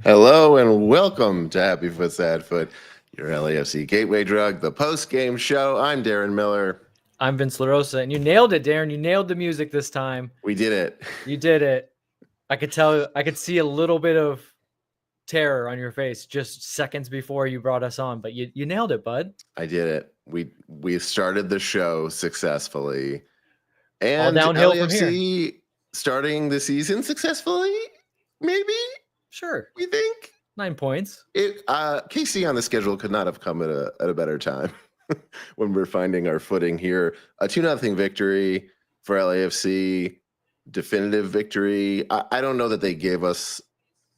Hello and welcome to Happy Foot Sad Foot, your LAFC gateway drug, the post-game show. I'm Darren Miller. I'm Vince LaRosa, and you nailed it, Darren. You nailed the music this time. We did it. You did it. I could see a little bit of terror on your face just seconds before you brought us on, but you nailed it, bud. I did it. We started the show successfully. And all downhill from LAFC here. Starting the season successfully, maybe? Sure. We think? 9 points. KC on the schedule could not have come at a better time when we're finding our footing here. A 2-0 victory for LAFC, definitive victory. I don't know that they gave us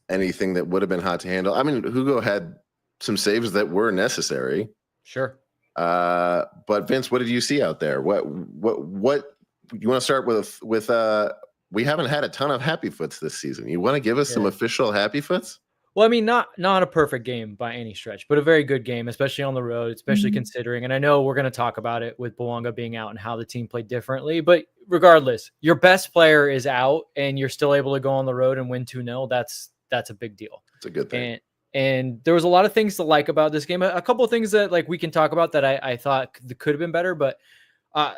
anything that would have been hot to handle. I mean, Hugo had some saves that were necessary. Sure. But Vince, what did you see out there? What you want to start with we haven't had a ton of happy foots this season. You want to give us some official happy foots? Well, I mean, not a perfect game by any stretch, but a very good game, especially on the road, especially considering, and I know we're going to talk about it with Bouanga being out and how the team played differently, but regardless, your best player is out and you're still able to go on the road and win 2-0. That's a big deal. It's a good thing. And there was a lot of things to like about this game. A couple of things that like we can talk about that I thought could have been better, but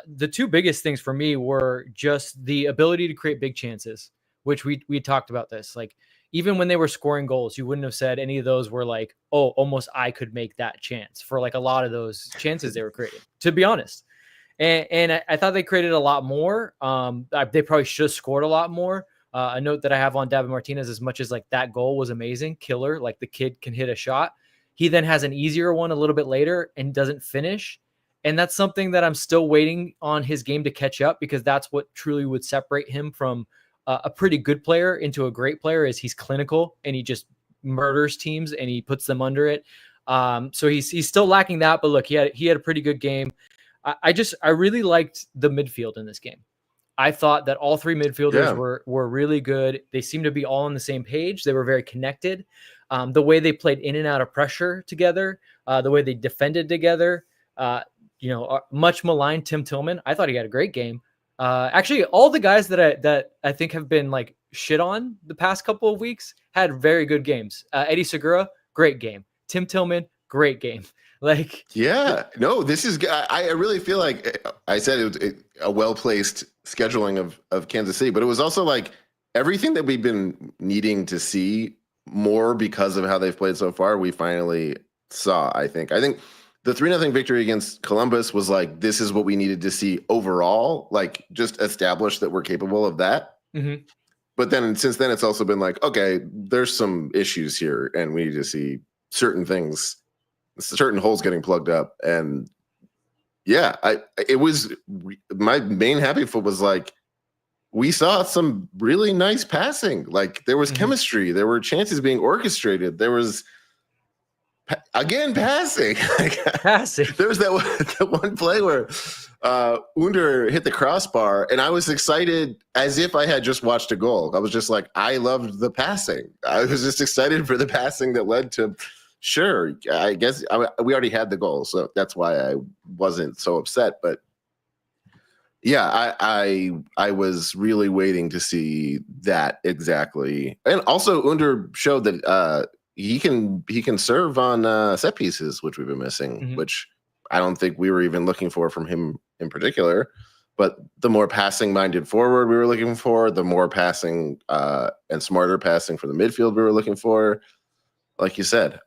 the two biggest things for me were just the ability to create big chances, which we talked about this. Like even when they were scoring goals, you wouldn't have said any of those were like, oh, almost I could make that chance for like a lot of those chances they were creating, to be honest. And I thought they created a lot more. They probably should have scored a lot more. A note that I have on David Martinez, as much as like that goal was amazing, killer, like the kid can hit a shot. He then has an easier one a little bit later and doesn't finish. And that's something that I'm still waiting on his game to catch up, because that's what truly would separate him from a pretty good player into a great player. Is he's clinical and he just murders teams and he puts them under it. So he's still lacking that, but look, he had a pretty good game. I really liked the midfield in this game. I thought that all three midfielders were really good. They seemed to be all on the same page. They were very connected. The way they played in and out of pressure together, the way they defended together, much maligned Tim Tillman. I thought he had a great game. Actually, all the guys that I think have been like shit on the past couple of weeks had very good games. Eddie Segura, great game. Tim Tillman, great game. Like, this is. I really feel like I said it was a well-placed scheduling of Kansas City, but it was also like everything that we've been needing to see more because of how they've played so far. We finally saw. I think the 3-0 victory against Columbus was like, this is what we needed to see overall, like just establish that we're capable of that. Mm-hmm. But then since then, it's also been like, okay, there's some issues here and we need to see certain things, certain holes getting plugged up. And it was my main happy foot was like, we saw some really nice passing. Like there was chemistry, there were chances being orchestrated. There was, again, passing. There was that one play where Under hit the crossbar, and I was excited as if I had just watched a goal. I was just like, I loved the passing. I was just excited for the passing that led to, sure, I guess we already had the goal, so that's why I wasn't so upset. But yeah, I was really waiting to see that exactly. And also Under showed that he can serve on set pieces, which we've been missing, which I don't think we were even looking for from him in particular. But the more passing minded forward we were looking for, the more passing and smarter passing from the midfield we were looking for. Like you said,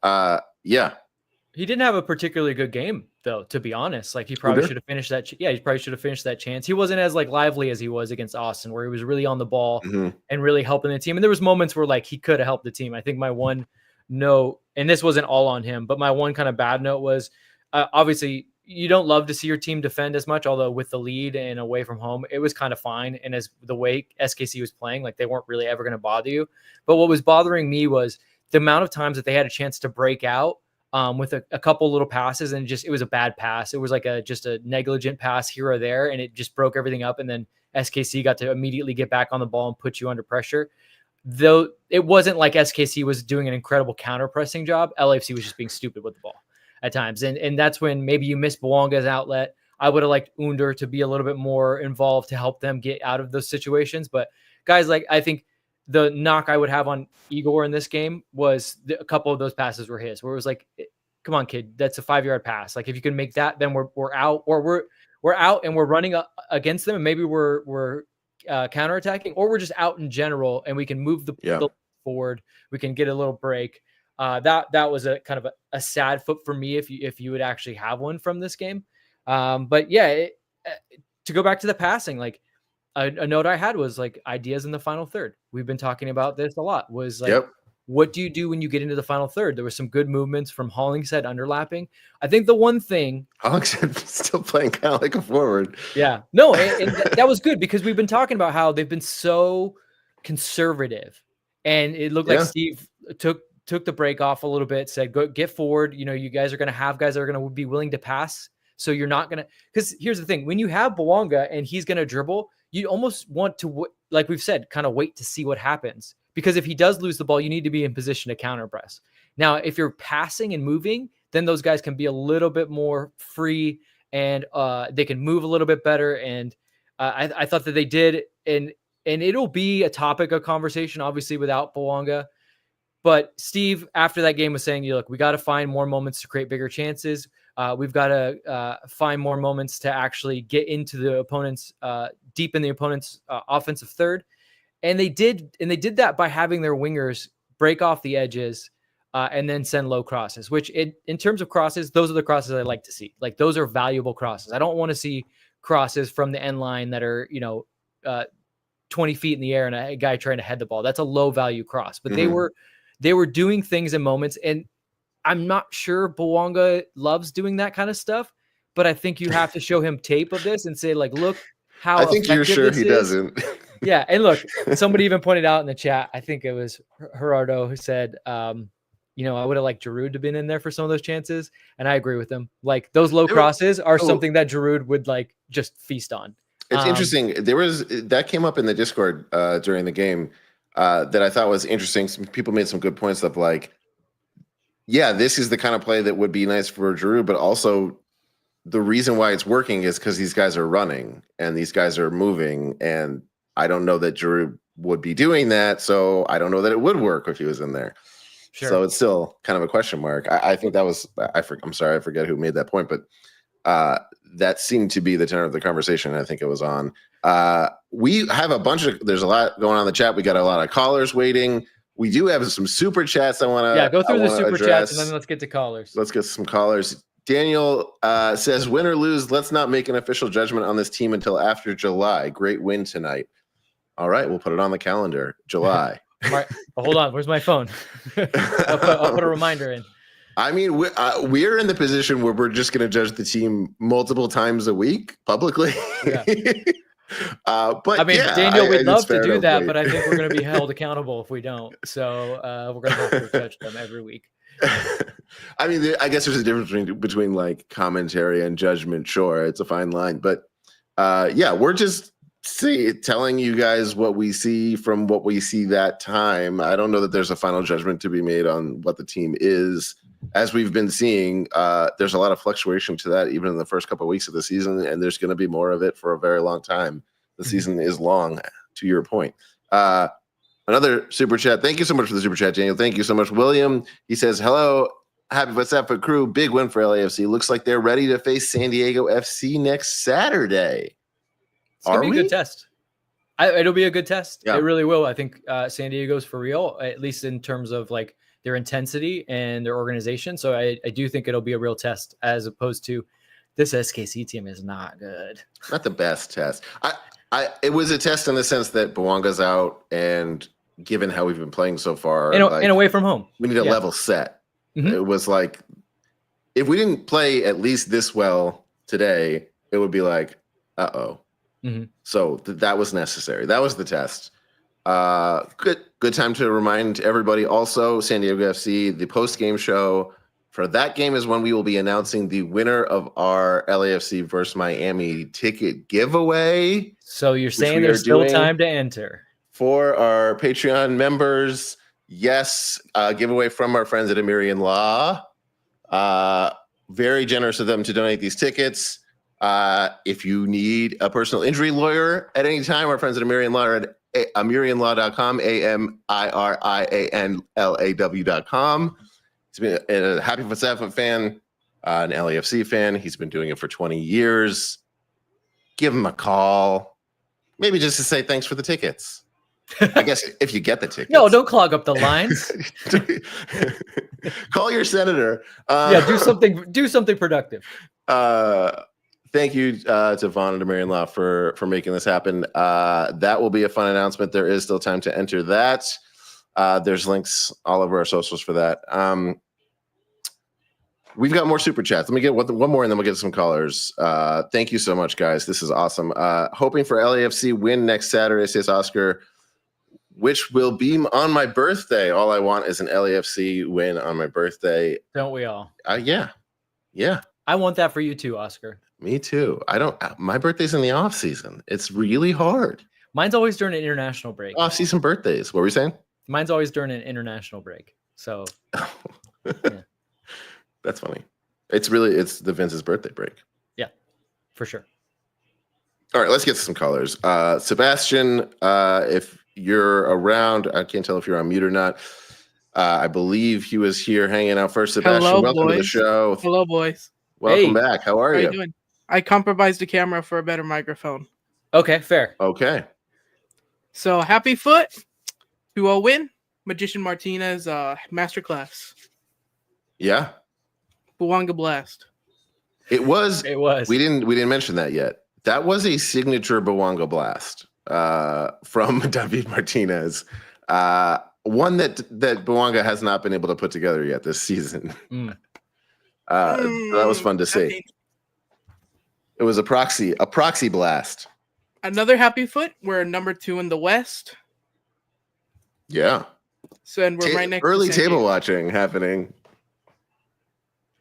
he didn't have a particularly good game though, to be honest. Like he probably should have finished that. He probably should have finished that chance. He wasn't as like lively as he was against Austin, where he was really on the ball and really helping the team. And there was moments where like he could have helped the team. I think my one note, and this wasn't all on him, but my one kind of bad note was obviously you don't love to see your team defend as much, although with the lead and away from home, it was kind of fine. And as the way SKC was playing, like they weren't really ever going to bother you. But what was bothering me was the amount of times that they had a chance to break out with a couple little passes, and it was a bad pass. It was like just a negligent pass here or there, and it just broke everything up. And then SKC got to immediately get back on the ball and put you under pressure. Though it wasn't like SKC was doing an incredible counter pressing job, LAFC was just being stupid with the ball at times. And that's when maybe you miss Bouanga's outlet. I would have liked Under to be a little bit more involved to help them get out of those situations. But guys, like I think the knock I would have on Igor in this game was a couple of those passes were his, where it was like, come on, kid, that's a 5-yard pass. Like if you can make that, then we're out, or we're out and we're running against them, and maybe we're counterattacking, or we're just out in general and we can move the forward. We can get a little break. That was a kind of a sad foot for me if you would actually have one from this game. But yeah, to go back to the passing, like a note I had was like ideas in the final third. We've been talking about this a lot. Was like, what do you do when you get into the final third? There were some good movements from Hollingshead underlapping. I think the one thing Hollingshead still playing kind of like a forward. Yeah, no, and that was good because we've been talking about how they've been so conservative, and it looked like Steve took the break off a little bit, said, go get forward. You know, you guys are going to have guys that are going to be willing to pass. So you're not going to, because here's the thing, when you have Bouanga and he's going to dribble, you almost want to, like we've said, kind of wait to see what happens. Because if he does lose the ball, you need to be in position to counter press. Now, if you're passing and moving, then those guys can be a little bit more free and they can move a little bit better. And I thought that they did. And it'll be a topic of conversation, obviously, without Bouanga. But Steve, after that game, was saying, look, we got to find more moments to create bigger chances. We've got to find more moments to actually get into the opponent's deep in the opponent's offensive third. And they did that by having their wingers break off the edges and then send low crosses, which in terms of crosses, those are the crosses I like to see. Like those are valuable crosses. I don't want to see crosses from the end line that are, 20 feet in the air and a guy trying to head the ball. That's a low value cross, but they were doing things in moments. And I'm not sure Bouanga loves doing that kind of stuff, but I think you have to show him tape of this and say, like, look how I think you're sure he doesn't. Yeah. And look, somebody even pointed out in the chat, I think it was Gerardo, who said, I would have liked Giroud to been in there for some of those chances. And I agree with him. Like those low crosses are something that Giroud would like just feast on. It's interesting. That came up in the Discord during the game that I thought was interesting. Some people made some good points of like, yeah, this is the kind of play that would be nice for Giroud, but also the reason why it's working is because these guys are running and these guys are moving, and I don't know that Giroud would be doing that, so I don't know that it would work if he was in there. Sure. So it's still kind of a question mark. I think that was I'm sorry, I forget who made that point, but that seemed to be the tenor of the conversation. I think it was on. We have there's a lot going on in the chat. We got a lot of callers waiting. We do have some super chats I want to go through the super chats and then let's get to callers. Let's get some callers. Daniel says, win or lose, let's not make an official judgment on this team until after July. Great win tonight. All right, we'll put it on the calendar. July. Hold on. Where's my phone? I'll put a reminder in. I mean, we're in the position where we're just going to judge the team multiple times a week publicly. Yeah. But I mean, yeah, Daniel, we'd love to do that, but I think we're going to be held accountable if we don't. So we're going to have to judge them every week. I mean, I guess there's a difference between like commentary and judgment. Sure, it's a fine line, but we're just telling you guys what we see from what we see that time. I don't know that there's a final judgment to be made on what the team is. As we've been seeing, there's a lot of fluctuation to that, even in the first couple of weeks of the season, and there's going to be more of it for a very long time. The season is long, to your point. Another super chat. Thank you so much for the super chat, Daniel. Thank you so much, William. He says, hello, happy WhatsApp crew. Big win for LAFC. Looks like they're ready to face San Diego FC next Saturday. It's going to be a good test. It'll be a good test. Yeah. It really will. I think San Diego's for real, at least in terms of like their intensity and their organization. So I do think it'll be a real test as opposed to this SKC team is not good. Not the best test. It was a test in the sense that Bouanga's out, and given how we've been playing so far, and away from home, we need a level set. Mm-hmm. It was like, if we didn't play at least this well today, it would be like, uh-oh. Mm-hmm. So that was necessary. That was the test. Good time to remind everybody also, San Diego FC, the post-game show for that game is when we will be announcing the winner of our LAFC versus Miami ticket giveaway. So you're saying there's still time to enter. For our Patreon members, yes, giveaway from our friends at Amirian Law. Very generous of them to donate these tickets. If you need a personal injury lawyer at any time, our friends at Amirian Law are AmirianLaw.com, AMIRIANLAW.com. He's been a Happy Foot Sad Foot fan, an LAFC fan. He's been doing it for 20 years. Give him a call. Maybe just to say thanks for the tickets. I guess if you get the tickets. No, don't clog up the lines. Call your senator. Do something productive. Thank you to Vaughn and to Marion Law for making this happen. That will be a fun announcement. There is still time to enter that. There's links all over our socials for that. We've got more super chats. Let me get one more and then we'll get some callers. Thank you so much, guys. This is awesome. Hoping for LAFC win next Saturday, says Oscar, which will be on my birthday. All I want is an LAFC win on my birthday. Don't we all? Yeah. I want that for you too, Oscar. Me too. My birthday's in the off season. It's really hard. Mine's always during an international break. Off season birthdays. What were you saying? Mine's always during an international break. So yeah. That's funny. It's the Vince's birthday break. Yeah, for sure. All right, let's get to some callers. Sebastian, if you're around, I can't tell if you're on mute or not. I believe he was here hanging out first. Sebastian, Hello, welcome to the boys. show. Hello, boys. Welcome back. How are How you? you doing? I compromised the camera for a better microphone. Okay, fair. Okay. So happy foot. 2-0 win. Magician Martinez masterclass. Yeah. Buwanga blast. It was. We didn't mention that yet. That was a signature Buwanga blast from David Martinez. One that Buwanga has not been able to put together yet this season. That was fun to see. It was a proxy blast. Another happy foot. We're number 2 in the West. Yeah. So and we're right next early to San table Diego. watching happening.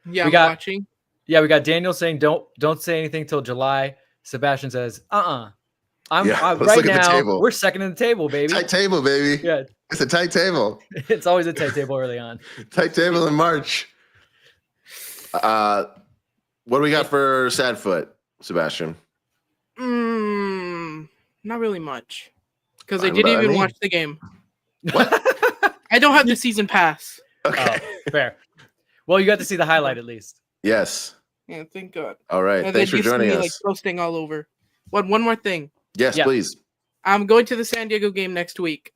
Yeah, we I'm got- watching. Yeah, we got Daniel saying don't say anything till July. Sebastian says, I'm let's right look at the now. table. We're second in the table, baby. Tight table, baby. Yeah, It's a tight table. it's always a tight table early on. Tight table in March. What do we got for Sad Foot, Sebastian? Not really much. Because I Fine, didn't but I even mean- watch the game. What? I don't have the season pass. Okay. Oh, fair. Well, you got to see the highlight at least. Yes. Yeah, thank God. All right. And Thanks for then you see joining me, us. like posting all over. One more thing. Yes, Yeah. please. I'm going to the San Diego game next week.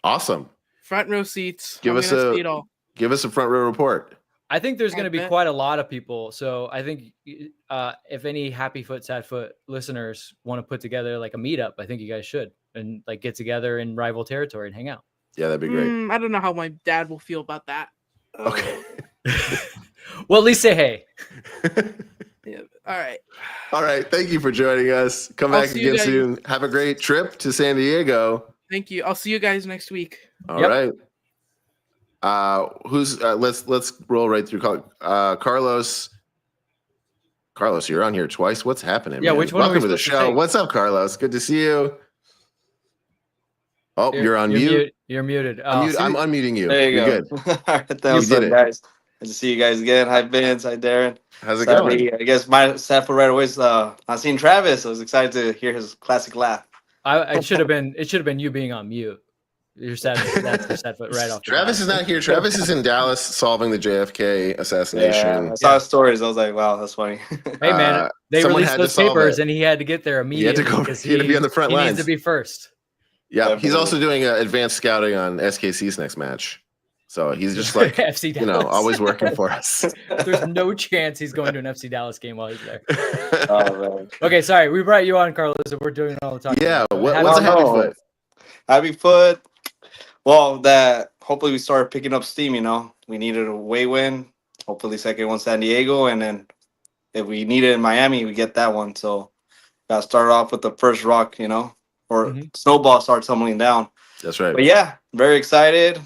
Awesome. Front row seats. Give I'm us gonna a- see it all. Give us a front row report. I think there's going to be bet. quite a lot of people. So I think if any Happy Foot, Sad Foot listeners want to put together like a meetup, I think you guys should and like get together in rival territory and hang out. Yeah, that'd be great. I don't know how my dad will feel about that. Okay. Well, at least say hey. Yeah. All right. All right. Thank you for joining us. Come I'll back see you again guys. soon. Have a great trip to San Diego. Thank you. I'll see you guys next week. All Yep. right. Let's roll right through. Carlos. Carlos, you're on here twice. What's happening? Yeah, man? which one are we Welcome to the supposed to show. take? What's up, Carlos? Good to see you. Oh, you're on mute. You're muted. I'm unmuting you. There you You're go. good. All right, what's did up, it. guys? Good to see you guys again. Hi, Vince. Hi, Darren. How's it going? Sadly, I guess my sad for right away is not seeing Travis. I was excited to hear his classic laugh. It should have been you being on mute. You're sad. That's your sad foot right off. the Travis bat. is not here. Travis is in Dallas solving the JFK assassination. Yeah, I saw his stories. I was like, wow, that's funny. Hey man, they someone released had to those solve papers it. and he had to get there He had to immediately. go. because He had to be on the front he lines. needs to be first. Yeah, he's Definitely. also doing advanced scouting on SKC's next match. So he's just like, FC you Dallas. know, always working for us. There's no chance he's going to an FC Dallas game while he's there. Oh, man. Okay, sorry, we brought you on, Carlos, and we're doing all the talking. Yeah, Happy- what's a happy no. foot? Happy foot. Well, that hopefully we start picking up steam. You know, we needed a away win. Hopefully, second one San Diego, and then if we need it in Miami, we get that one. So, got to start off with the first rock. You know, or Mhm. snowball starts tumbling down. That's right. But yeah, very excited.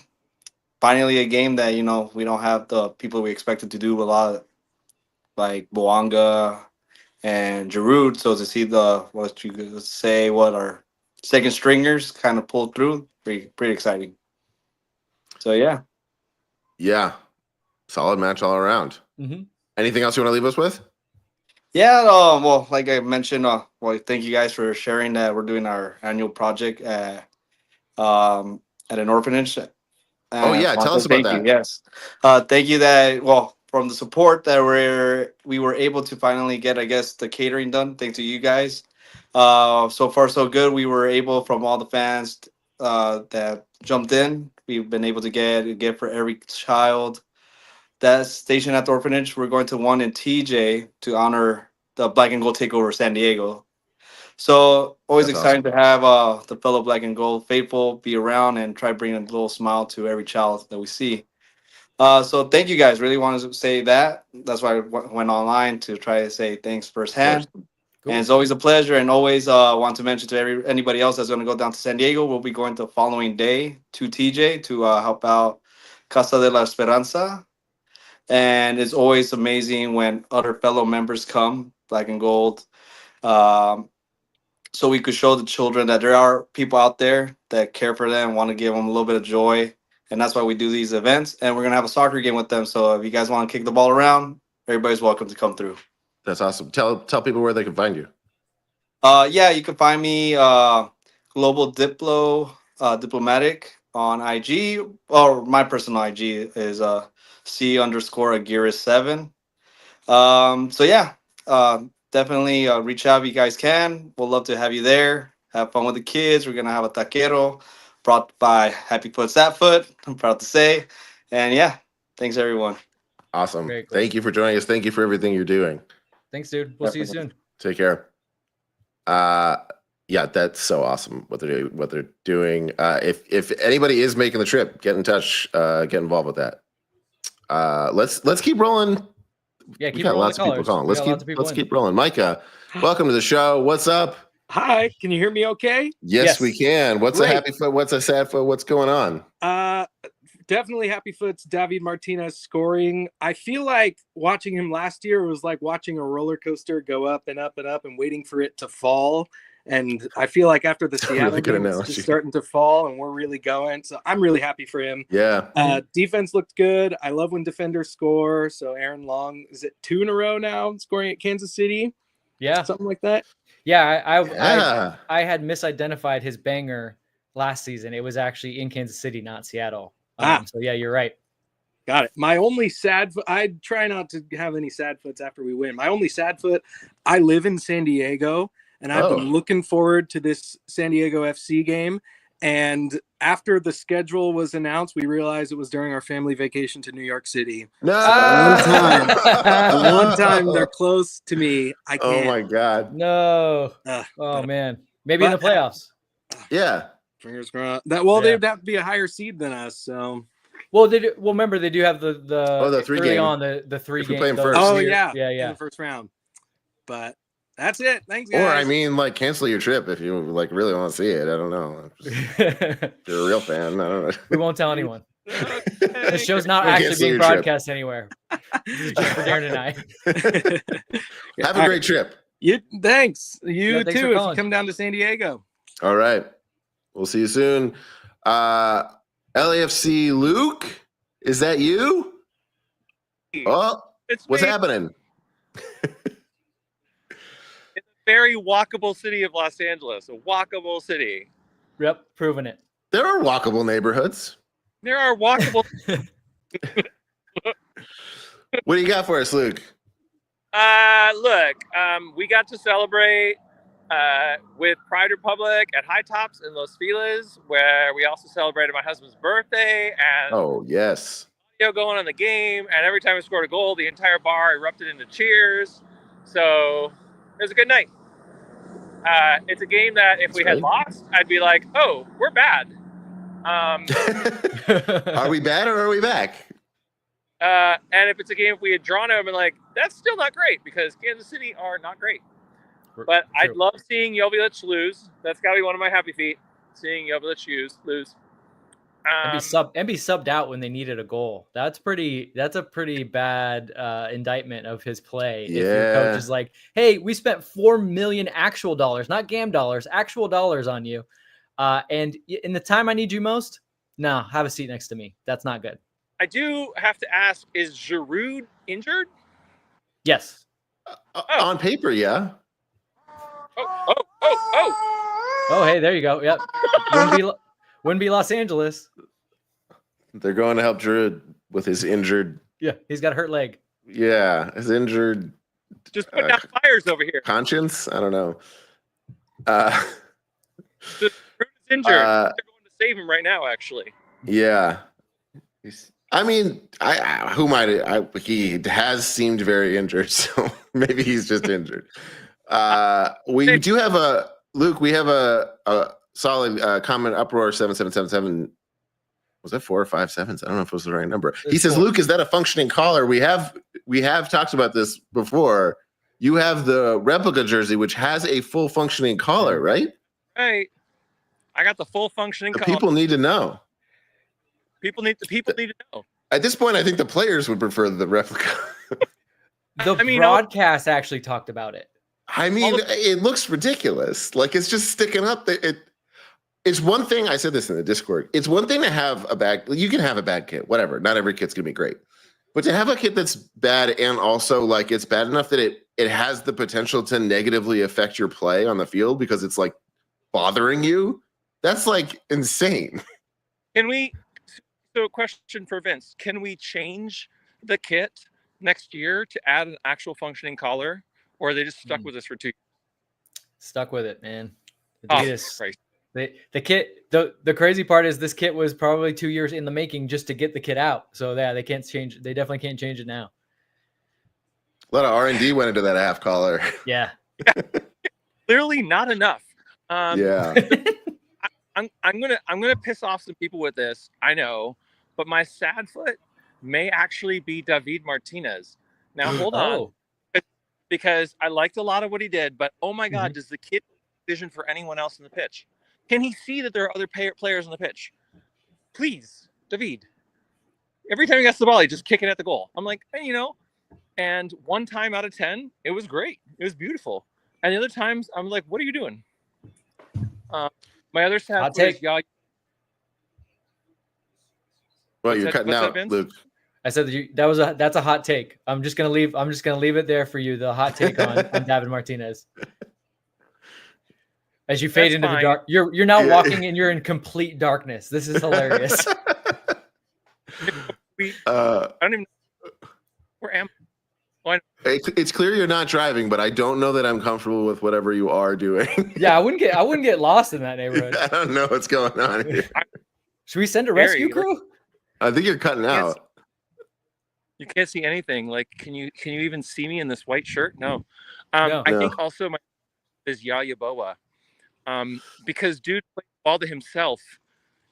Finally, a game that we don't have the people we expected to do a lot, like Boanga and Giroud. So to see our second stringers kind of pull through, pretty exciting. So yeah, Yeah, solid match all around. Mhm. Anything else you want to leave us with? Yeah, well, like I mentioned, well, thank you guys for sharing that we're doing our annual project at an orphanage. Oh yeah, tell us about Thank you. that. Yes, thank you. That well, from the support that we were able to finally get, I guess, the catering done. Thanks to you guys. So far so good. We were able, from all the fans that jumped in, we've been able to get a gift for every child that's stationed at the orphanage. We're going to one in TJ to honor the Black and Gold Takeover San Diego. So always That's exciting awesome. to have the fellow Black and Gold faithful be around and try bringing a little smile to every child that we see. So thank you guys. Really wanted to say that. That's why I went online to try to say thanks Of course. firsthand. Cool. And it's always a pleasure. And always want to mention to anybody else that's going to go down to San Diego, we'll be going the following day to TJ to help out Casa de la Esperanza. And it's always amazing when other fellow members come, Black and Gold. Um, so we could show the children that there are people out there that care for them, want to give them a little bit of joy, and that's why we do these events. And we're gonna have a soccer game with them. So if you guys want to kick the ball around, everybody's welcome to come through. That's awesome. Tell people where they can find you. Yeah, you can find me Global Diplomatic on IG, or my personal IG is C_Aguirre7. So yeah, definitely reach out if you guys can. We'll love to have you there. Have fun with the kids. We're gonna have a taquero brought by Happy Foot Sat Foot. I'm proud to say. And yeah, thanks everyone. Awesome. Very cool. Thank you for joining us. Thank you for everything you're doing. Thanks, dude. We'll see you Definitely. soon. Take care. Yeah, that's so awesome what they're doing. If anybody is making the trip, get in touch, get involved with that. Let's keep rolling. Yeah, We keep got rolling lots the of people callers. calling. We got lots of people Let's in. keep rolling. Micah, welcome to the show. What's up? Hi, can you hear me okay? Yes, we Yes. can. What's a Great. happy foot? What's a sad foot? What's going on? Definitely Happy Foot's David Martinez scoring. I feel like watching him last year was like watching a roller coaster go up and up and up and waiting for it to fall. And I feel like after the That's a Seattle really good game, it's analogy. just starting to fall and we're really going. So I'm really happy for him. Yeah. Defense looked good. I love when defenders score. So Aaron Long, is it 2 in a row now scoring at Kansas City? Yeah. Something like that. Yeah, Yeah. I had misidentified his banger last season. It was actually in Kansas City, not Seattle. So yeah, you're right. Got it. My only sad foot, I try not to have any sad foots after we win. My only sad foot, I live in San Diego and I've been looking forward to this San Diego FC game. And after the schedule was announced, we realized it was during our family vacation to New York City. No. The one time they're close to me, I can't. Oh my God. No. Oh man. Maybe in the playoffs. Yeah. Fingers crossed. They'd have to be a higher seed than us. So well, remember they do have the the 3 early game. on the 3 If we game. play 'em first. Oh yeah. in the first round. But that's it. Thanks, guys. Or I mean, like, cancel your trip if you like really want to see it. I don't know. If you're a real fan, I don't know. We won't tell anyone. Okay. The show's not We'll actually cancel being your trip. broadcast anywhere. This is just for Darren and I. Have a great trip. Thanks. You thanks for too. If you calling. come down to San Diego. All right. We'll see you soon. LAFC Luke, is that you? Oh, It's what's me. happening? In the very walkable city of Los Angeles, a walkable city. Yep, proving it. There are walkable neighborhoods. There are walkable. What do you got for us, Luke? Look, we got to celebrate with Pride Republic at High Tops in Los Feliz, where we also celebrated my husband's birthday and Oh, yes. going on the game. And every time we scored a goal, the entire bar erupted into cheers. So it was a good night. It's a game that if we had lost, I'd be like, oh, we're bad. Are we bad or are we back? And if it's a game if we had drawn it, I'd be like, that's still not great because Kansas City are not great. But I'd love seeing Jovic lose. That's got to be one of my happy feet, seeing Jovic lose. And be subbed out when they needed a goal. That's a pretty bad indictment of his play. Yeah. If your coach is like, hey, we spent $4 million actual dollars, not GAM dollars, actual dollars on you. And in the time I need you most, no, have a seat next to me. That's not good. I do have to ask, is Giroud injured? Yes. On paper, yeah. Oh, hey, there you go. Yep. Wouldn't be Los Angeles. They're going to help Druid with his injured. Yeah, he's got a hurt leg. Yeah, his injured. Just putting out fires over here. Conscience? I don't know. Druid is injured. They're going to save him right now, actually. Yeah. I mean, he has seemed very injured, so maybe he's just injured. We do have Luke, we have a solid comment, Uproar 7777. Was that 4 or 5 sevens? I don't know if it was the right number. He says, 4. Luke, is that a functioning collar? We have talked about this before. You have the replica jersey, which has a full functioning collar, right? Right. I got the full functioning collar. People need to know. People need to know. At this point, I think the players would prefer the replica. Broadcast actually talked about it. I mean, it looks ridiculous. Like, it's just sticking up. It's one thing. I said this in the Discord. It's one thing to have a bad. You can have a bad kit, whatever. Not every kit's gonna be great, but to have a kit that's bad and also like it's bad enough that it has the potential to negatively affect your play on the field because it's like bothering you. That's like insane. Can we? So, a question for Vince: can we change the kit next year to add an actual functioning collar, or are they just stuck with us for 2 years? Stuck with it, man. The kit. The crazy part is this kit was probably 2 years in the making just to get the kit out. So yeah, they can't change. They definitely can't change it now. A lot of R&D went into that half collar. Yeah. Clearly not enough. Yeah. I'm gonna piss off some people with this. I know, but my sad foot may actually be David Martinez. Now hold on, because I liked a lot of what he did, but oh my God, does the kid vision for anyone else in the pitch? Can he see that there are other players on the pitch? Please, David. Every time he gets the ball, he just kick it at the goal. I'm like, hey, and 1 time out of 10, it was great. It was beautiful. And the other times, I'm like, what are you doing? My other sad foot is Yaya. Well, you're cutting out, Luke. I said that's a hot take. I'm just gonna leave it there for you. The hot take on David Martinez. As you fade into the dark, you're now walking and you're in complete darkness. This is hilarious. I don't even know. Where am I? It's clear you're not driving, but I don't know that I'm comfortable with whatever you are doing. Yeah, I wouldn't get lost in that neighborhood. I don't know what's going on here. Should we send a rescue crew? I think you're cutting out. You can't see anything. Like, can you even see me in this white shirt? No. No. I think also my is Yaya Boa. Because dude played the ball to himself.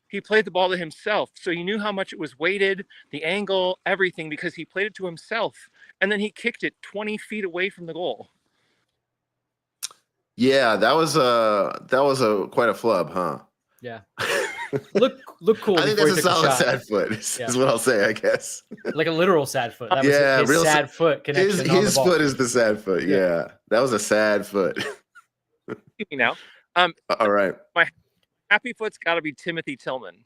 He played the ball to himself. So you knew how much it was weighted, the angle, everything, because he played it to himself. And then he kicked it 20 feet away from the goal. Yeah, that was quite a flub, huh? Yeah. Look cool. I think that's a solid sad foot, is what I'll say, I guess. Like a literal sad foot. That was his sad foot connection. His foot is the sad foot. Yeah. That was a sad foot. Now. All right. My happy foot's got to be Timothy Tillman,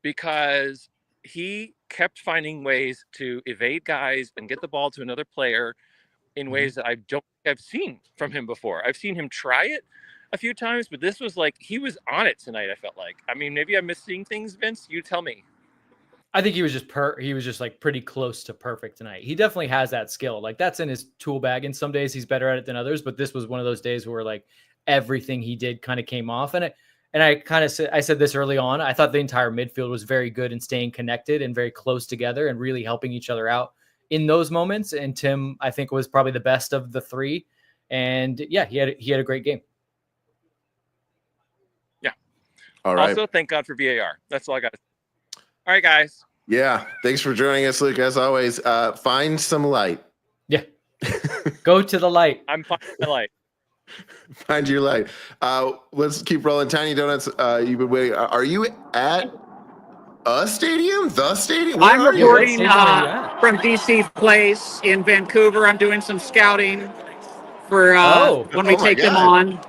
because he kept finding ways to evade guys and get the ball to another player in ways that I don't think I've seen from him before. I've seen him try it a few times, but this was like he was on it tonight. I felt like. I mean, maybe I'm missing things, Vince. You tell me. I think he was just like pretty close to perfect tonight. He definitely has that skill. Like that's in his tool bag. And some days he's better at it than others. But this was one of those days where like everything he did kind of came off. And I said this early on. I thought the entire midfield was very good in staying connected and very close together and really helping each other out in those moments. And Tim, I think, was probably the best of the three. And yeah, he had a great game. Yeah. All right. Also, thank God for VAR. That's all I got. All right, guys. Yeah. Thanks for joining us, Luke. As always, find some light. Yeah. Go to the light. I'm finding the light. Find your light. Let's keep rolling. Tiny Donuts, you've been waiting. Are you at a stadium? The stadium? Where I'm are you? reporting from DC Place in Vancouver. I'm doing some scouting for when we take them on.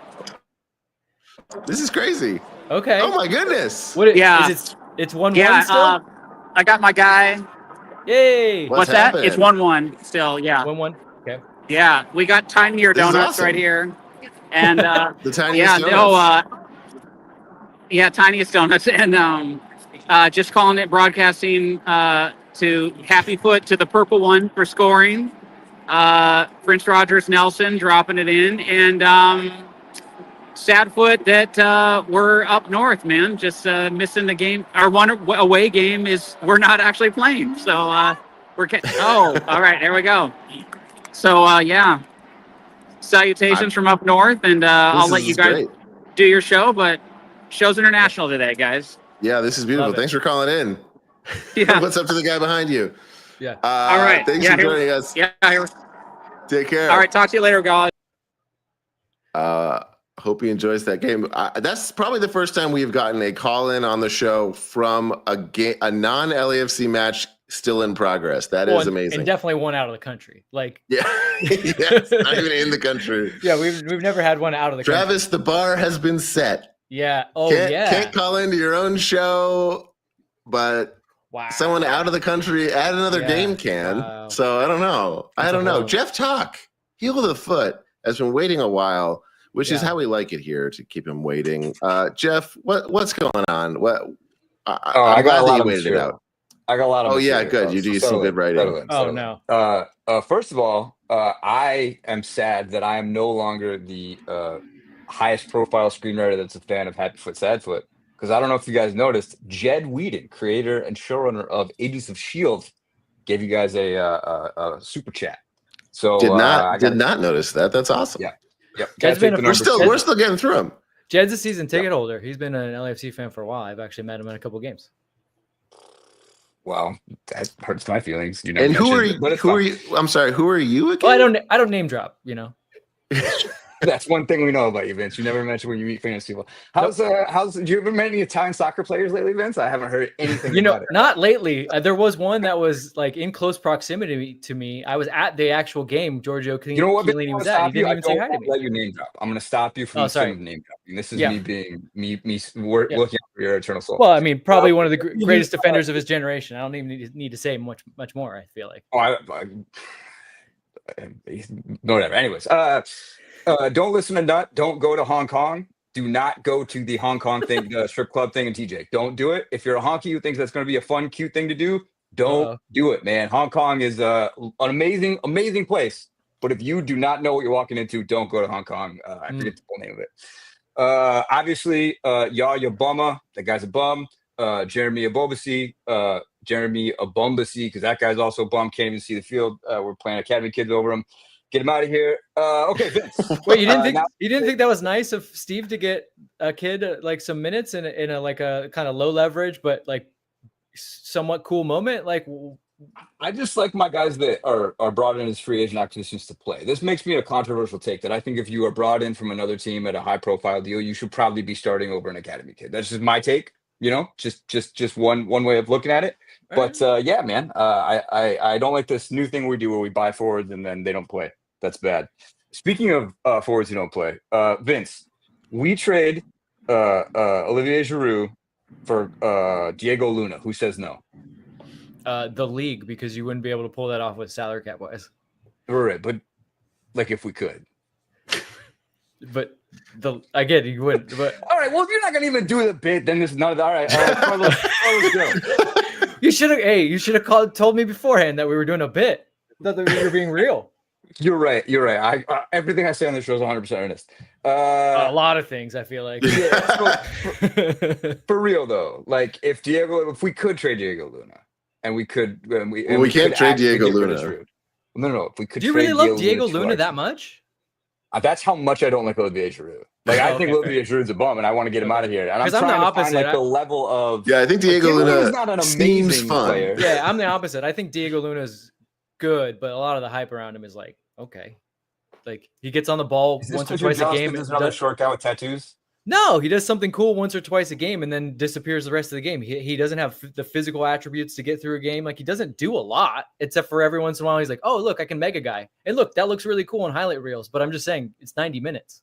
This is crazy. Okay. Oh my goodness. It's 1-1 still? I got my guy. Yay. What's that? It's 1-1 still, yeah. 1-1. Okay. Yeah, we got tinier This is donuts awesome. right here. And The tiniest donuts. yeah, tiniest donuts. And just calling it broadcasting to Happy Foot to the purple one for scoring. Prince Rogers Nelson dropping it in. And sad foot that we're up north, man. Just missing the game. Our one away game is we're not actually playing. So all right, there we go. So yeah, salutations from up north, and I'll let you guys do your show. But show's international today, guys. Yeah, this is beautiful. Thanks for calling in. Yeah. What's up to the guy behind you? Yeah. All right. Thanks for joining us. Yeah. Take care. All right. Talk to you later, guys. Hope he enjoys that game. That's probably the first time we've gotten a call in on the show from a non-LAFC match still in progress. That is amazing. And definitely one out of the country. Like, yeah, yes, not even in the country. Yeah, we've never had one out of the country. Travis, the bar has been set. Yeah. Oh, Can't call into your own show, but someone out of the country at another game can. Wow. So I don't know. I don't know. Jeff Talk, heel of the foot, has been waiting a while, which is how we like it here, to keep him waiting. Jeff, what's going on? I got a lot of material. I got a lot of material. Yeah, good. You do some good writing. No. First of all, I am sad that I am no longer the highest profile screenwriter that's a fan of Happy Foot, Sad Foot. Because I don't know if you guys noticed, Jed Whedon, creator and showrunner of Agents of S.H.I.E.L.D., gave you guys a super chat. So did not notice that. That's awesome. Yeah. Yep. We're still getting through him. Jed's a season ticket holder. He's been an LAFC fan for a while. I've actually met him in a couple games. Well, that hurts my feelings. And who are you? I'm sorry. Who are you again? Well, I don't name drop. That's one thing we know about you, Vince. You never mention when you meet famous people. Do you ever met any Italian soccer players lately, Vince? I haven't heard anything about it. Not lately. There was one that was like in close proximity to me. I was at the actual game. Giorgio Chiellini was at. He didn't even say hi to me. Let you name drop. I'm going to stop you from name dropping. This is me being me looking out for your eternal soul. Well, I mean, probably one of the greatest defenders of his generation. I don't even need to say much more. I feel like. Whatever. Anyways, don't listen to Nut. Don't go to Hong Kong. Do not go to the Hong Kong thing, the strip club thing in TJ. Don't do it. If you're a honky who thinks that's going to be a fun, cute thing to do, don't do it, man. Hong Kong is an amazing, amazing place. But if you do not know what you're walking into, don't go to Hong Kong. I forget the full name of it. Obviously, Yaya Bumma, that guy's a bum. Jeremy Abombasi, because that guy's also bum. Can't even see the field. We're playing Academy Kids over him. Get him out of here. Okay, Vince. Wait, you didn't think that was nice of Steve to get a kid like some minutes in a like a kind of low leverage but like somewhat cool moment? Like, I just like my guys that are brought in as free agent acquisitions to play. This makes me a controversial take that I think if you are brought in from another team at a high profile deal, you should probably be starting over an academy kid. That's just my take. Just one way of looking at it. But yeah, man, I don't like this new thing we do where we buy forwards and then they don't play. That's bad. Speaking of forwards who don't play, Vince, we trade Olivier Giroud for Diego Luna. Who says no? The league, because you wouldn't be able to pull that off with salary cap wise. Right, but like if we could. But again, you wouldn't. But all right, well, if you're not gonna even do the bit, then this is none of that. All right, Carlos, go. You should have told me beforehand that we were doing a bit. I thought that we were being real. You're right. Everything I say on this show is 100% earnest. A lot of things, I feel like. Yeah, for real though, like if we could trade Diego Luna, and we could, we can't trade Diego Luna. No. If we could, do you really love Diego Luna that much? That's how much I don't like Olivier Giroud. Like I think Olivier Giroud's a bum, and I want to get him out of here. And I'm trying to find like the level of. Yeah, I think Diego Luna not an amazing fun. Player. Yeah, I'm the opposite. I think Diego Luna's good, but a lot of the hype around him is like, okay, like he gets on the ball once or twice a game. There's another short guy with tattoos. No, he does something cool once or twice a game and then disappears the rest of the game. He doesn't have the physical attributes to get through a game. Like he doesn't do a lot, except for every once in a while he's like, oh, look, I can mega guy. And look, that looks really cool on highlight reels. But I'm just saying it's 90 minutes.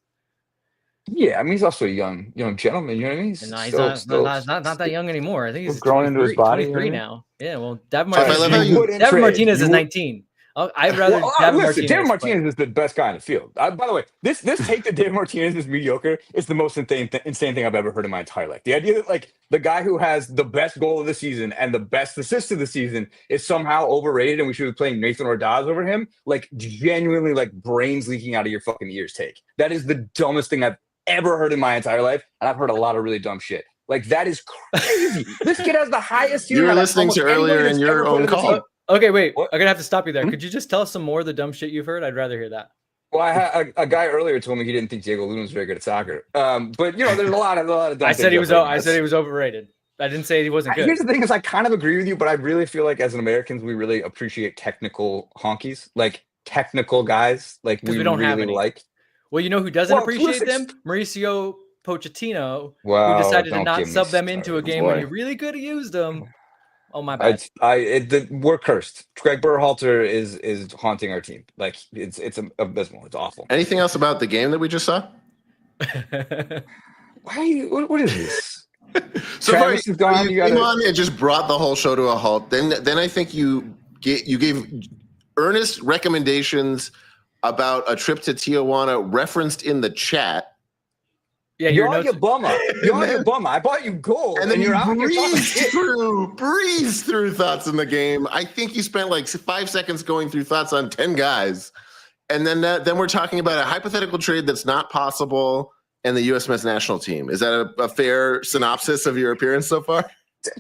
Yeah, I mean, he's also a young gentleman. You know what I mean? He's not that young anymore. I think he's growing into his body. 23 now. Yeah, well, David Martinez is 19. I'd rather listen, David Martinez Martinez is the best guy in the field. By the way, this take that David Martinez is mediocre is the most insane thing I've ever heard in my entire life. The idea that like the guy who has the best goal of the season and the best assist of the season is somehow overrated and we should be playing Nathan Ordaz over him, like genuinely like brains leaking out of your fucking ears take. That is the dumbest thing I've ever heard in my entire life, and I've heard a lot of really dumb shit. Like that is crazy. This kid has the highest. You were listening to earlier in your own call. Okay, wait. What? I'm gonna have to stop you there. Could you just tell us some more of the dumb shit you've heard? I'd rather hear that. Well, I had a guy earlier told me he didn't think Diego Luna was very good at soccer. But you know, there's a lot of dumb I said he was. things I said he was overrated. I didn't say he wasn't good. Here's the thing: is I kind of agree with you, but I really feel like as an Americans, we really appreciate technical honkies, like technical guys, like we don't have really any. like. Well, you know who doesn't appreciate listen, them? Mauricio Pochettino, Wow, who decided to don't not get me sub them into a started, game boy. when he really could have used them. Oh my bad. We're cursed. Greg Berhalter is haunting our team. Like it's abysmal. It's awful. Anything else about the game that we just saw? What is this? So Travis is gone. You You came gotta- on and just brought the whole show to a halt. Then I think you gave earnest recommendations about a trip to Tijuana referenced in the chat. Yeah, You're your on your notes. bummer. You're on your bummer. I bought you gold, And then you're you out here talking shit. breezed through thoughts in the game. I think you spent like 5 seconds going through thoughts on 10 guys. And then we're talking about a hypothetical trade that's not possible and the U.S. men's national team. Is that a fair synopsis of your appearance so far?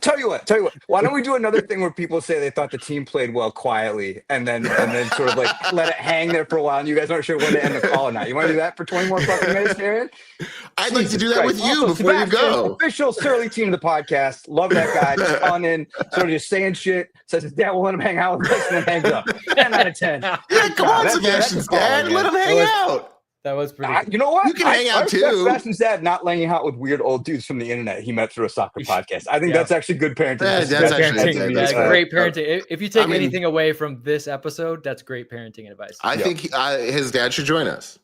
Tell you what. Why don't we do another thing where people say they thought the team played well quietly, and then sort of like let it hang there for a while, and you guys aren't sure when to end the call or not. You want to do that for 20 more fucking minutes, Aaron? I'd like to do that with you Also, before you Sebastian, go. Official Surly team of the podcast. Love that guy. Just on in, sort of just saying shit. Says his dad will let him hang out with us, and then hangs up. 10 out of 10. Yeah, come on, Sebastian's dad. Let him hang out. That was pretty. You know what? You can hang out respect too. Sebastian's dad not laying out with weird old dudes from the internet he met through a soccer podcast. I think that's actually good parenting. Yeah, that's actually Great parenting. If you take I mean- anything away from this episode, that's great parenting advice. I think his dad should join us.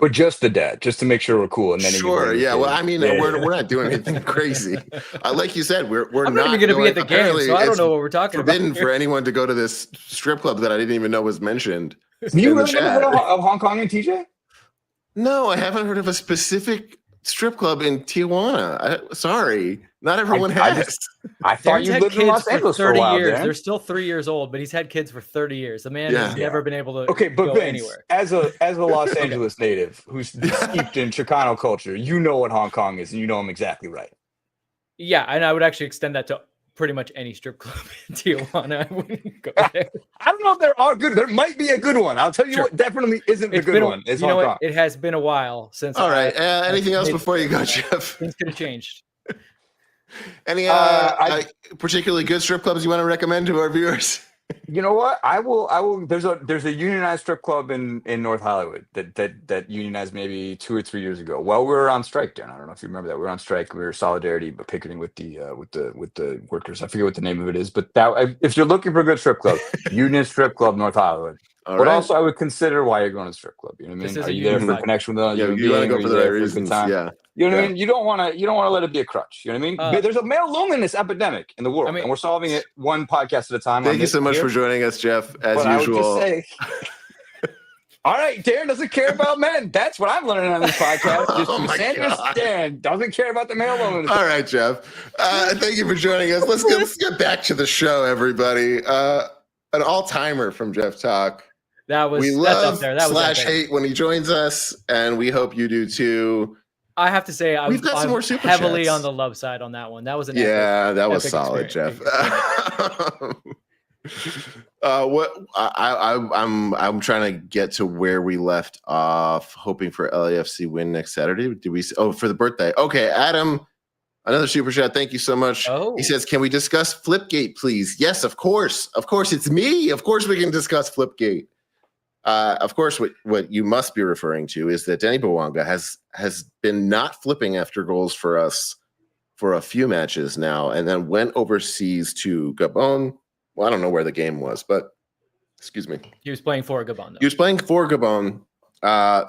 But just the dad, just to make sure we're cool. And then Sure. Yeah. Well, I mean, Yeah. we're not doing anything crazy. Like you said, we're I'm not not even going to be at the game, apparently so I don't it's know what we're talking about. forbidden for anyone to go to this strip club that I didn't even know was mentioned. You in the really never chat. heard of Hong Kong and TJ? No, I haven't heard of a specific strip club in Tijuana. Sorry, not everyone has. I thought Darren's you had lived in kids Los for Angeles for 30 a while. years. Darren. They're still 3 years old, but he's had kids for 30 years. The man Yeah. has never been able to Okay, but go Vince, anywhere. as a Los Angeles native who's steeped in Chicano culture, you know what Hong Kong is, and you know him exactly right. Yeah, and I would actually extend that to pretty much any strip club in Tijuana. I wouldn't go there. I don't know if there are good. There might be a good one. I'll tell you Sure. what definitely isn't the It's good been, one. It's you know Hong Kong. what? It has been a while since. All right. Anything else made- before you go, Jeff? Things could have changed. Any I- particularly good strip clubs you want to recommend to our viewers? You know what? I will. There's a unionized strip club in North Hollywood that unionized maybe 2 or 3 years ago. Well, we were on strike, Dan. I don't know if you remember that. We were on strike. We were solidarity, but picketing with the workers. I forget what the name of it is, but if you're looking for a good strip club, Union Strip Club, North Hollywood. All But right. also, I would consider why you're going to the strip club. You know what I This mean? is Are a you there for union a connection with Yeah, another? you want to go for the right a good reasons. time? Yeah. You know what Yeah. I mean? You don't want to let it be a crutch. You know what I mean? There's a male loneliness epidemic in the world, I mean- and we're solving it one podcast at a time. Thank you so much for joining us, Jeff. As But I would usual. just say, all right, Darren doesn't care about men. That's what I'm learning on this podcast. Just Oh my DeSantis, God. Darren doesn't care about the male loneliness. All right, Jeff. Thank you for joining us. Let's get back to the show, everybody. An all-timer from Jeff Talk. That was We that's love up there. That was up there. /hate when he joins us, and we hope you do too. I have to say, We've got some more super heavily chats. on the love side on that one. That was an Yeah, that was epic solid, Jeff. experience. I'm trying to get to where we left off, hoping for LAFC win next Saturday. Did we? Oh, for the birthday. Okay, Adam, another super chat. Thank you so much. Oh. He says, "Can we discuss Flipgate, please?" Yes, of course. Of course, it's me. Of course, we can discuss Flipgate. Of course, what you must be referring to is that Denny Bwanga has been not flipping after goals for us for a few matches now, and then went overseas to Gabon. Well, I don't know where the game was, but excuse me. He was playing for Gabon, though. He was playing for Gabon,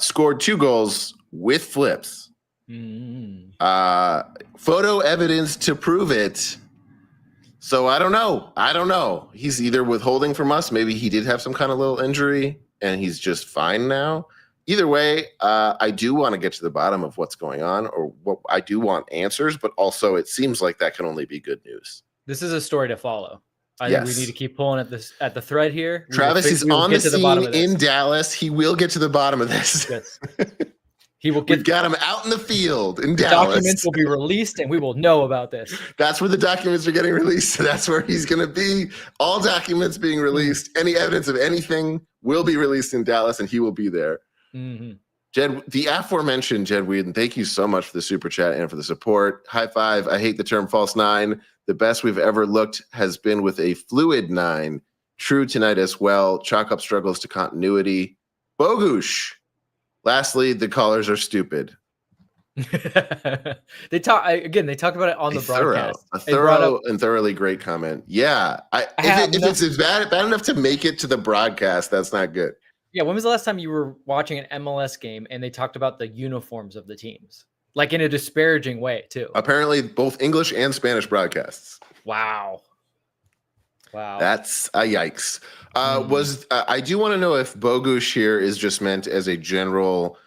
scored 2 goals with flips. Mm. Photo evidence to prove it. So I don't know. He's either withholding from us. Maybe he did have some kind of little injury and he's just fine now. Either way, I do want to get to the bottom of what's going on, or what I do want answers, but also it seems like that can only be good news. This is a story to follow. I think we need to keep pulling at the thread here. Travis is on the scene in Dallas. He will get to the bottom of this. Yes. He will get. We've got him out in the field in Dallas. Documents will be released, and we will know about this. That's where the documents are getting released. So that's where he's going to be. All documents being released. Any evidence of anything will be released in Dallas, and he will be there. Mm-hmm. Jed, the aforementioned Jed Whedon, thank you so much for the super chat and for the support. High five. I hate the term false nine. The best we've ever looked has been with a fluid nine. True tonight as well. Chalk up struggles to continuity. Bogush. Lastly, the callers are stupid. They talked about it on the broadcast. A thorough and thoroughly great comment. Yeah. If it's bad enough to make it to the broadcast, that's not good. Yeah. When was the last time you were watching an MLS game and they talked about the uniforms of the teams? Like in a disparaging way, too. Apparently, both English and Spanish broadcasts. Wow. That's a yikes. I do want to know if Bogush here is just meant as a general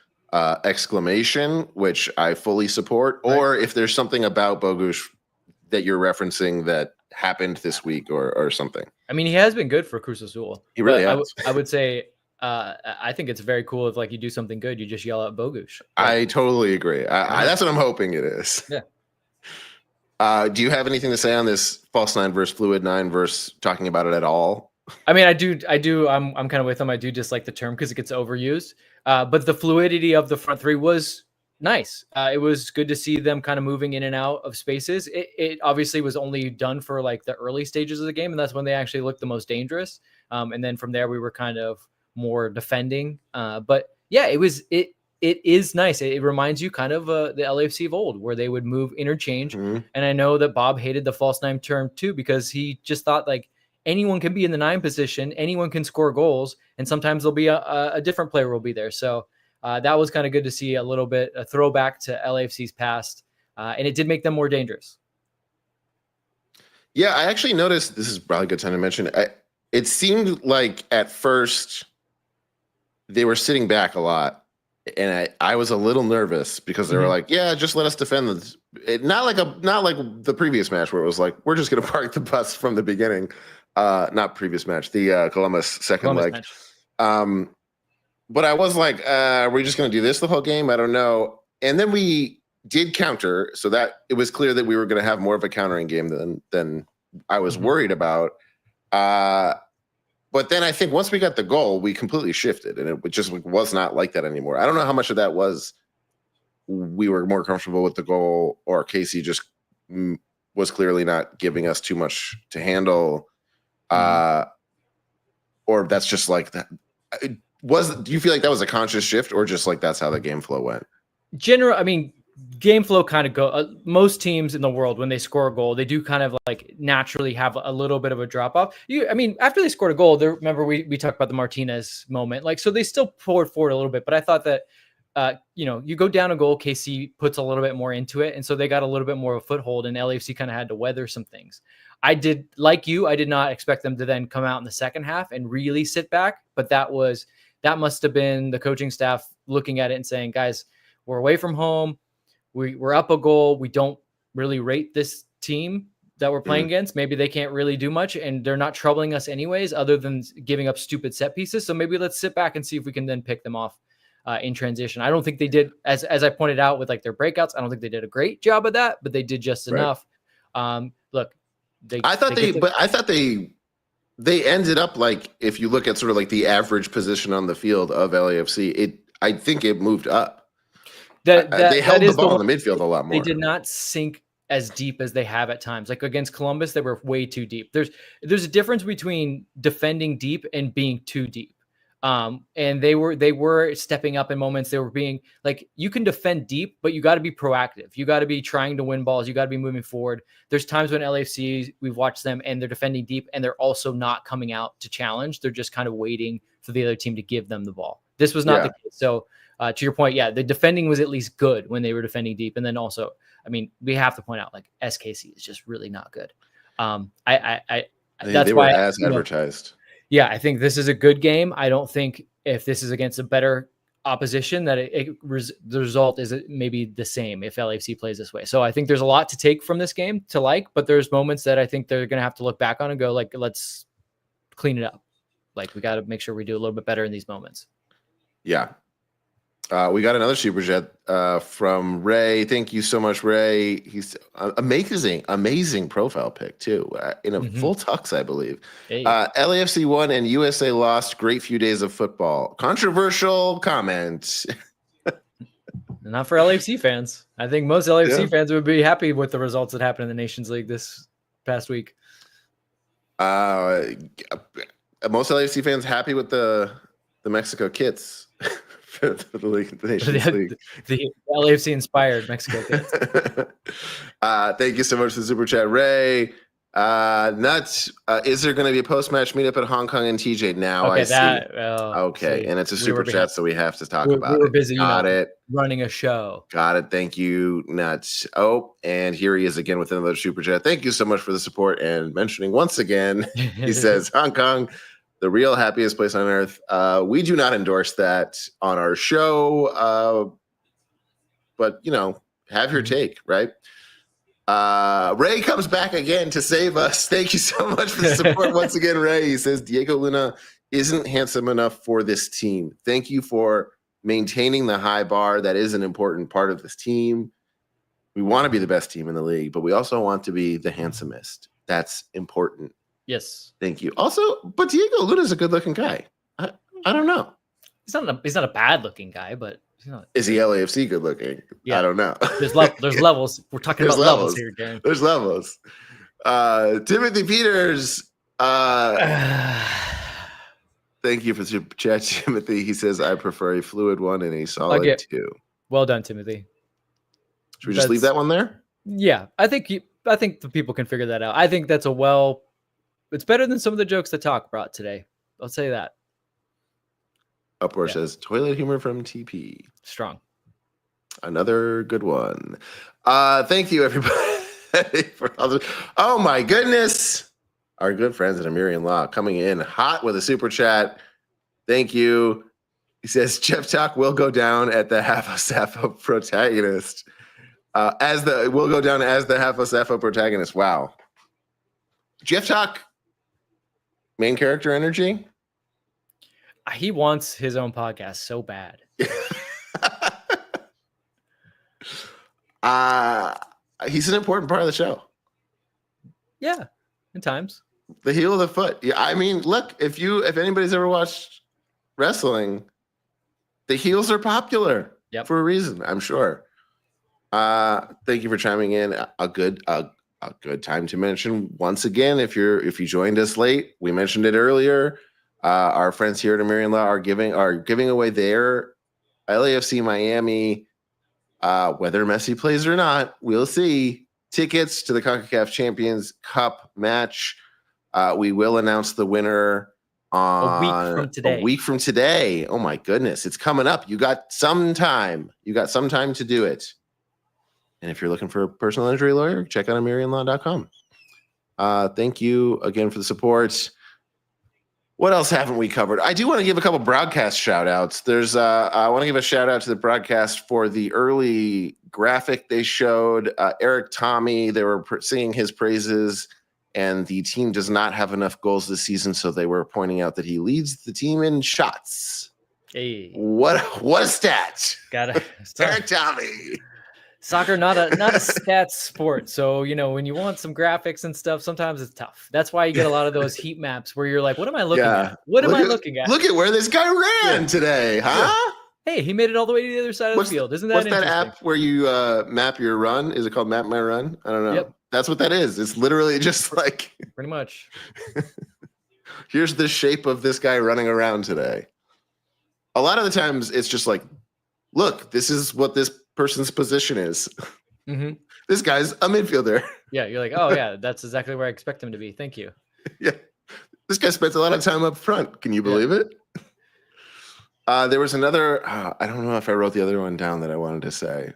exclamation, which I fully support, or if there's something about Bogush that you're referencing that happened this week or something. I mean, he has been good for Cruz Azul. He really has. I would say I think it's very cool if like you do something good, you just yell out Bogush. I totally agree. That's what I'm hoping it is. Yeah. Do you have anything to say on this false nine versus fluid nine versus talking about it at all? I mean, I do. I'm kind of with them. I do dislike the term because it gets overused. But the fluidity of the front three was nice. It was good to see them kind of moving in and out of spaces. It obviously was only done for like the early stages of the game, and that's when they actually looked the most dangerous. And then from there, we were kind of more defending. But yeah, it is nice. It reminds you kind of the LAFC of old, where they would move interchange. Mm-hmm. And I know that Bob hated the false nine term too, because he just thought like anyone can be in the 9 position, anyone can score goals, and sometimes there'll be a different player will be there. So that was kind of good to see a throwback to LAFC's past, and it did make them more dangerous. Yeah, I actually noticed, this is probably a good time to mention, it seemed like at first they were sitting back a lot. And I was a little nervous because they were like, yeah, just let us defend this. Not like the previous match where it was like, we're just going to park the bus from the beginning. Not previous match, the Columbus second leg. Match. But I was like, are we just going to do this the whole game? I don't know. And then we did counter, so that it was clear that we were going to have more of a countering game than I was worried about. But then I think once we got the goal, we completely shifted, and it just was not like that anymore. I don't know how much of that was we were more comfortable with the goal, or Casey just was clearly not giving us too much to handle, or that's just like that. Do you feel like that was a conscious shift, or just like that's how the game flow went? Game flow kind of go. Most teams in the world, when they score a goal, they do kind of like naturally have a little bit of a drop off. After they scored a goal, remember we talked about the Martinez moment, like so they still poured forward a little bit. But I thought that you go down a goal, KC puts a little bit more into it, and so they got a little bit more of a foothold, and LAFC kind of had to weather some things. I did not expect them to then come out in the second half and really sit back, but that must have been the coaching staff looking at it and saying, guys, we're away from home. We're up a goal. We don't really rate this team that we're playing against. Maybe they can't really do much, and they're not troubling us anyways, other than giving up stupid set pieces. So maybe let's sit back and see if we can then pick them off in transition. I don't think they did, as I pointed out with like their breakouts, I don't think they did a great job of that, but they did just enough. Look, I thought they ended up like, if you look at sort of like the average position on the field of LAFC, I think it moved up. They held the ball in the midfield a lot more. They did not sink as deep as they have at times. Like against Columbus, they were way too deep. There's a difference between defending deep and being too deep. And they were stepping up in moments. They were being like, you can defend deep, but you got to be proactive. You got to be trying to win balls. You got to be moving forward. There's times when LAFC, we've watched them and they're defending deep and they're also not coming out to challenge. They're just kind of waiting for the other team to give them the ball. This was not the case. So to your point, the defending was at least good when they were defending deep. And then also, we have to point out like SKC is just really not good. That's they why were as advertised. Yeah, I think this is a good game. I don't think if this is against a better opposition that the result is maybe the same if LAFC plays this way. So I think there's a lot to take from this game to like, but there's moments that I think they're going to have to look back on and go like, let's clean it up. Like we got to make sure we do a little bit better in these moments. Yeah. We got another super chat from Ray. Thank you so much, Ray. He's amazing profile pic too. In a full tux, I believe. Hey. LAFC won and USA lost. Great few days of football. Controversial comment. Not for LAFC fans. I think most LAFC fans would be happy with the results that happened in the Nations League this past week. Most LAFC fans happy with the Mexico kits. The LAFC inspired Mexico kids. Thank you so much for the super chat, Ray. Nuts. Is there going to be a post-match meetup at Hong Kong and TJ now? Okay, I see. Okay, and it's a super chat, so we have to talk about it. We were busy, Got it. Running a show. Got it. Thank you, Nuts. Oh, and here he is again with another super chat. Thank you so much for the support and mentioning once again. He says, Hong Kong, the real happiest place on earth. We do not endorse that on our show, but have your take, right? Ray comes back again to save us. Thank you so much for the support once again, Ray. He says Diego Luna isn't handsome enough for this team. Thank you for maintaining the high bar. That is an important part of this team. We want to be the best team in the league, but we also want to be the handsomest. That's important. Yes. Thank you. Also, but Diego Luna's a good-looking guy. I don't know. He's not a bad-looking guy, but is he LAFC good-looking? Yeah. I don't know. There's levels. We're talking about levels here, Darren. There's levels. Timothy Peters. Thank you for the chat, Timothy. He says, I prefer a fluid one and a solid 2. Well done, Timothy. Should we just leave that one there? Yeah. I think the people can figure that out. I think that's it's better than some of the jokes that Talk brought today. I'll say that. Upward says toilet humor from TP. Strong. Another good one. Thank you, everybody. Oh my goodness. Our good friends at Amirian Law coming in hot with a super chat. Thank you. He says Jeff Talk will go down at the Half of Sappho protagonist. Will go down as the Half of Sappho protagonist. Wow. Jeff Talk, main character energy. He wants his own podcast so bad. He's an important part of the show. Yeah, in times. The heel of the foot. Yeah, I mean, look, if anybody's ever watched wrestling, the heels are popular for a reason, I'm sure. Thank you for chiming in. A good time to mention once again, if you joined us late, we mentioned it earlier. Our friends here at Amirian Law are giving away their LAFC Miami, whether Messi plays or not, we'll see, tickets to the CONCACAF Champions Cup match. We will announce the winner on a week from today. Oh my goodness, it's coming up. You got some time to do it. And if you're looking for a personal injury lawyer, check out AmirianLaw.com. Thank you again for the support. What else haven't we covered? I do want to give a couple broadcast shout outs. I want to give a shout out to the broadcast for the early graphic they showed. Eric Tommy, they were singing his praises, and the team does not have enough goals this season, so they were pointing out that he leads the team in shots. Hey, what a stat! Eric Tommy. Soccer not a stats sport, so when you want some graphics and stuff, sometimes it's tough. That's why you get a lot of those heat maps where you're like, "What am I looking at? What am I looking at? Look at where this guy ran today, huh? Hey, he made it all the way to the other side of the field. Isn't that what's that app where you map your run? Is it called Map My Run? I don't know. Yep. That's what that is. It's literally just like pretty much. Here's the shape of this guy running around today. A lot of the times, it's just like, look, this is what this person's position is. Mm-hmm. This guy's a midfielder. Yeah, you're like, oh yeah, that's exactly where I expect him to be. Thank you. Yeah, this guy spends a lot of time up front. Can you believe it? There was another. I don't know if I wrote the other one down that I wanted to say.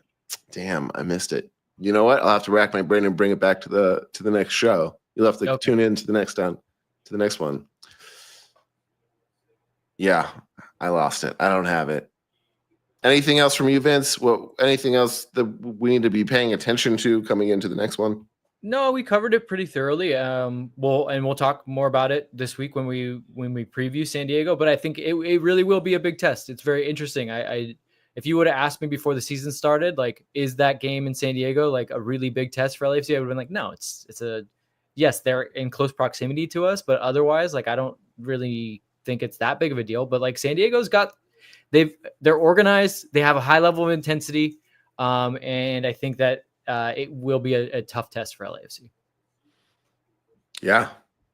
Damn, I missed it. You know what? I'll have to rack my brain and bring it back to the next show. You'll have to tune in to the next one. Yeah, I lost it. I don't have it. Anything else from you, Vince? Anything else that we need to be paying attention to coming into the next one? No, we covered it pretty thoroughly. We'll talk more about it this week when we preview San Diego. But I think it really will be a big test. It's very interesting. If you would have asked me before the season started, like, is that game in San Diego like a really big test for LAFC? I would have been like, no, yes, they're in close proximity to us, but otherwise, like, I don't really think it's that big of a deal. But like, San Diego's they're organized. They have a high level of intensity, and I think that it will be a tough test for LAFC. Yeah.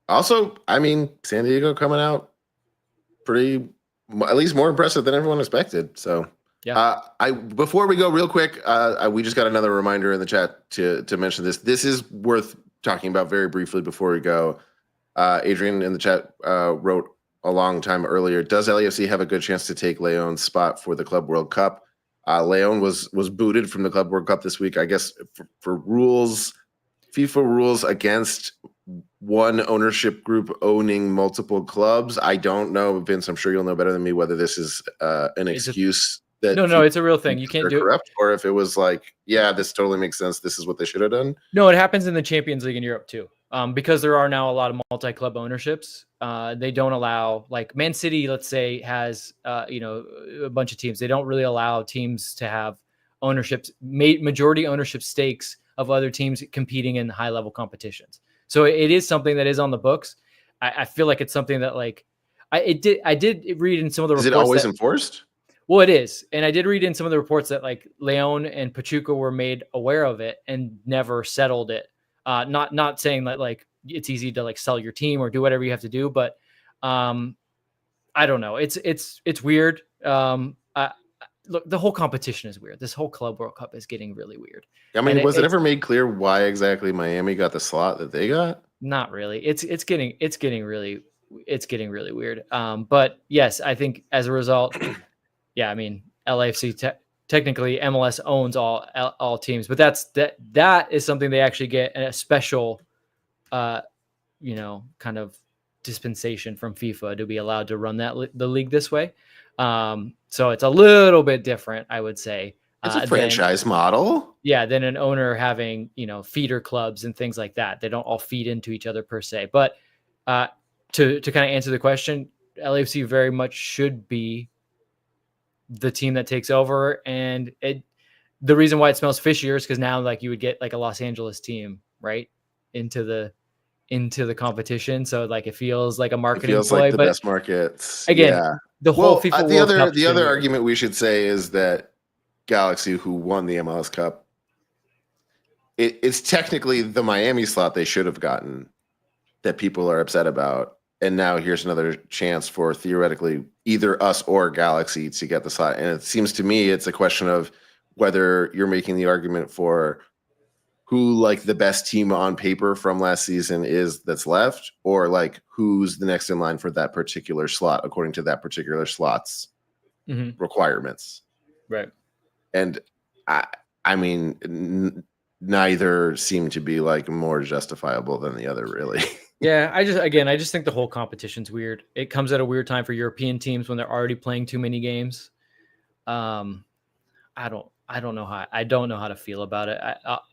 Also, I mean, San Diego coming out pretty, at least more impressive than everyone expected. So, yeah. Before we go, real quick, we just got another reminder in the chat to mention this. This is worth talking about very briefly before we go. Adrian in the chat wrote a long time earlier, does LAFC have a good chance to take Leon's spot for the Club World Cup? Leon was booted from the Club World Cup this week, I guess, for FIFA rules against one ownership group owning multiple clubs. I don't know, Vince, I'm sure you'll know better than me whether this is an excuse. No, it's a real thing. You can't do it. Or if it was like, yeah, this totally makes sense. This is what they should have done. No, it happens in the Champions League in Europe too. Because there are now a lot of multi-club ownerships. They don't allow, like, Man City, let's say, has a bunch of teams. They don't really allow teams to have majority ownership stakes of other teams competing in high-level competitions. So it is something that is on the books. I feel like it's something that, like, I did read in some of the reports. Is it always enforced? Well, it is. And I did read in some of the reports that, like, Leon and Pachuca were made aware of it and never settled it. Not saying that, like, it's easy to, like, sell your team or do whatever you have to do, but I don't know. It's weird. Look, the whole competition is weird. This whole Club World Cup is getting really weird. I mean, was it ever made clear why exactly Miami got the slot that they got? Not really. It's getting really weird. But yes, I think as a result, yeah, I mean, LAFC technically MLS owns all teams, but that is something they actually get a special, kind of dispensation from FIFA to be allowed to run the league this way. So it's a little bit different, I would say. It's a franchise model. Yeah, than an owner having, feeder clubs and things like that. They don't all feed into each other per se. But to kind of answer the question, LAFC very much should be the team that takes over. And the reason why it smells fishier is because now, like, you would get like a Los Angeles team right into the competition. So, like, it feels like a marketing play, like the best markets. Again, yeah. The whole FIFA the World Cup other argument we should say is that Galaxy, who won the MLS Cup, it's technically the Miami slot they should have gotten that people are upset about. And now here's another chance for theoretically either us or Galaxy to get the slot. And it seems to me it's a question of whether you're making the argument for who, like, the best team on paper from last season is that's left, or like who's the next in line for that particular slot according to that particular slot's requirements. Right. And I mean, neither seem to be, like, more justifiable than the other, really. Yeah, I just think the whole competition's weird. It comes at a weird time for European teams when they're already playing too many games. I don't know how to feel about it.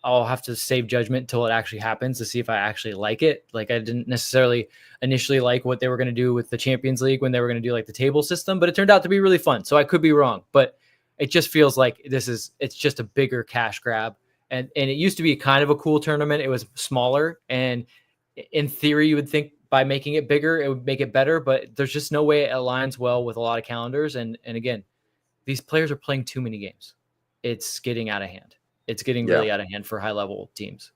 I'll have to save judgment until it actually happens to see if I actually like it. Like, I didn't necessarily initially like what they were going to do with the Champions League when they were going to do, like, the table system, but it turned out to be really fun. So I could be wrong, but it just feels like it's just a bigger cash grab. And it used to be kind of a cool tournament. It was smaller, and in theory, you would think by making it bigger, it would make it better, but there's just no way it aligns well with a lot of calendars. And again, these players are playing too many games. It's getting out of hand. It's getting really out of hand for high-level teams.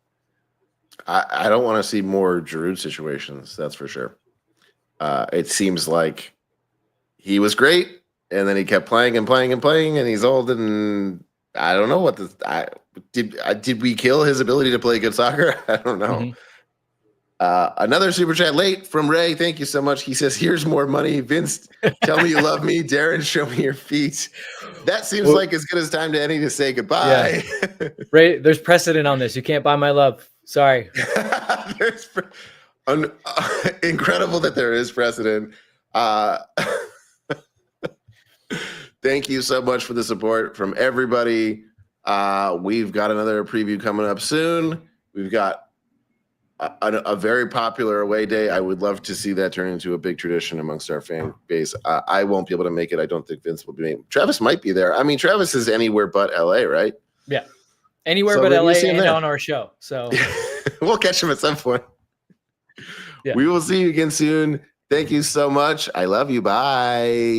I don't want to see more Giroud situations, that's for sure. It seems like he was great, and then he kept playing and playing and playing, and he's old, and I don't know what did we kill his ability to play good soccer? I don't know. Mm-hmm. Another super chat late from Ray. Thank you so much. He says, here's more money. Vince, tell me you love me. Darren, show me your feet. That seems like as good as time to any to say goodbye. Yeah. Ray, there's precedent on this. You can't buy my love. Sorry. Incredible that there is precedent. Thank you so much for the support from everybody. We've got another preview coming up soon. We've got a very popular away day. I would love to see that turn into a big tradition amongst our fan base. I won't be able to make it. I don't think Vince will be. Travis might be there. I mean, Travis is anywhere but LA, right? Yeah. Anywhere So but maybe LA we'll see him and there. on our show. So We'll catch him at some point. Yeah. We will see you again soon. Thank you so much. I love you. Bye.